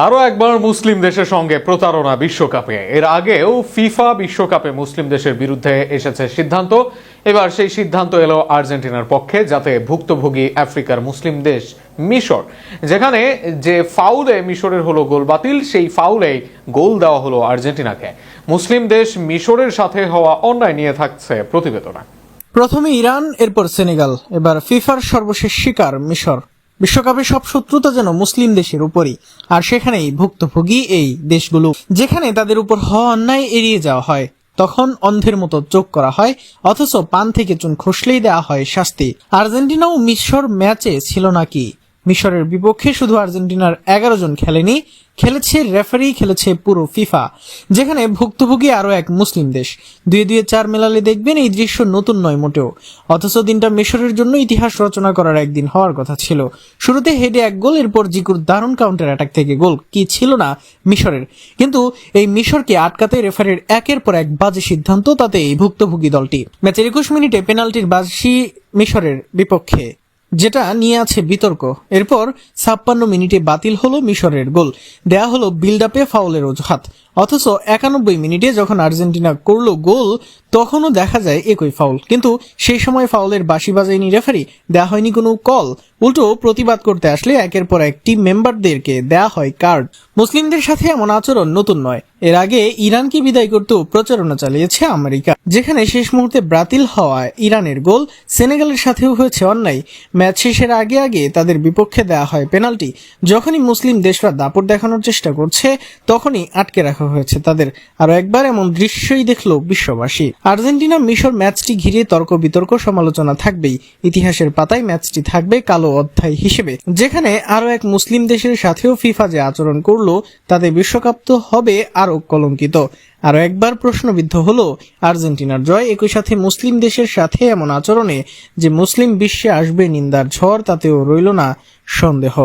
আরও একবার মুসলিম দেশের সঙ্গে প্রতারণা বিশ্বকাপে। এর আগেও ফিফা বিশ্বকাপে মুসলিম দেশের বিরুদ্ধে এসেছে সিদ্ধান্ত। এবার সেই সিদ্ধান্ত এলো আর্জেন্টিনার পক্ষে, যাতে ভুক্তভোগী আফ্রিকার মুসলিম দেশ মিশর, যেখানে যে ফাউলে মিশরের হলো গোল বাতিল, সেই ফাউলেই গোল দেওয়া হলো আর্জেন্টিনাকে। মুসলিম দেশ মিশরের সাথে হওয়া অন্যায় নিয়ে থাকছে প্রতিবেদনা। প্রথমে ইরান, এরপর সেনেগাল, এবার ফিফার সর্বশেষ শিকার মিশর। বিশ্বকাপে সব শত্রুতা যেন মুসলিম দেশের উপরই, আর সেখানেই ভুক্তভোগী এই দেশগুলো। যেখানে তাদের উপর হওয়া অন্যায় এড়িয়ে যাওয়া হয়, তখন অন্ধের মতো চোখ করা হয়, অথচ পান থেকে চুন খসলেই দেওয়া হয় শাস্তি। আর্জেন্টিনা ও মিশর ম্যাচে ছিল নাকি? মিশরের বিপক্ষে শুধু আর্জেন্টিনার 11 জন খেলেনি, খেলেছে রেফারি, খেলেছে পুরো ফিফা, যেখানে ভুক্তভোগী আরো এক মুসলিম দেশ। 2-4 মেলালে দেখবেন এই দৃশ্য নতুন নয় মোটেও। অথচ দিনটা মিশরের জন্য ইতিহাস রচনা করার একদিন হওয়ার কথা ছিল। শুরুতে হেডে 1 গোল, এরপর জিকুর দারুণ কাউন্টার অ্যাটাক থেকে গোল, কি ছিল না মিশরের। কিন্তু এই মিশরকে আটকাতে রেফারির একের পর এক বাজে সিদ্ধান্ত, তাতে এই ভুক্তভোগী দলটি ম্যাচের 21 মিনিটে পেনাল্টির বাজি মিশরের বিপক্ষে, যেটা নিয়ে আছে বিতর্ক। এরপর 56 মিনিটে বাতিল হলো মিশরের গোল, দেয়া হলো বিল্ড আপে ফাউলের অজুহাত। অথচ 91 মিনিটে যখন আর্জেন্টিনা করলো গোল, তখনও দেখা যায় একই ফাউল, কিন্তু সেই সময় ফাউলের বাঁশি বাজায়নি রেফারি, দেয়া হয়নি কোনো কল। উল্টো প্রতিবাদ করতে আসলে একের পর এক টিম মেম্বারদেরকে দেয়া হয় কার্ড। মুসলিমদের সাথে এমন আচরণ নতুন নয়। এর আগে ইরানকে বিদায় করতেও প্রচারণা চালিয়েছে আমেরিকা, যেখানে শেষ মুহূর্তে বাতিল হওয়ায় ইরানের গোল। সেনেগালের সাথেও হয়েছে অন্যায়। ম্যাচ শেষের আগে তাদের বিপক্ষে দেওয়া হয় পেনাল্টি। যখনই মুসলিম দেশরা দাপট দেখানোর চেষ্টা করছে, তখনই আটকে রাখা হয়েছে তাদের। আরো একবার এমন দৃশ্যই দেখলো বিশ্ববাসী। আর্জেন্টিনা মিশর ম্যাচটি ঘিরে তর্ক বিতর্ক, সমালোচনা থাকবেই। ইতিহাসের পাতায় ম্যাচটি থাকবে কালো অধ্যায় হিসেবে, যেখানে আরো এক মুসলিম দেশের সাথেও ফিফা যে আচরণ করলো, তাতে বিশ্বকাপ তো হবে আরো কলঙ্কিত। আরো একবার প্রশ্নবিদ্ধ হলো আর্জেন্টিনার জয়। একই সাথে মুসলিম দেশের সাথে এমন আচরণে যে মুসলিম বিশ্বে আসবে নিন্দার ঝড়, তাতেও রইল না সন্দেহ।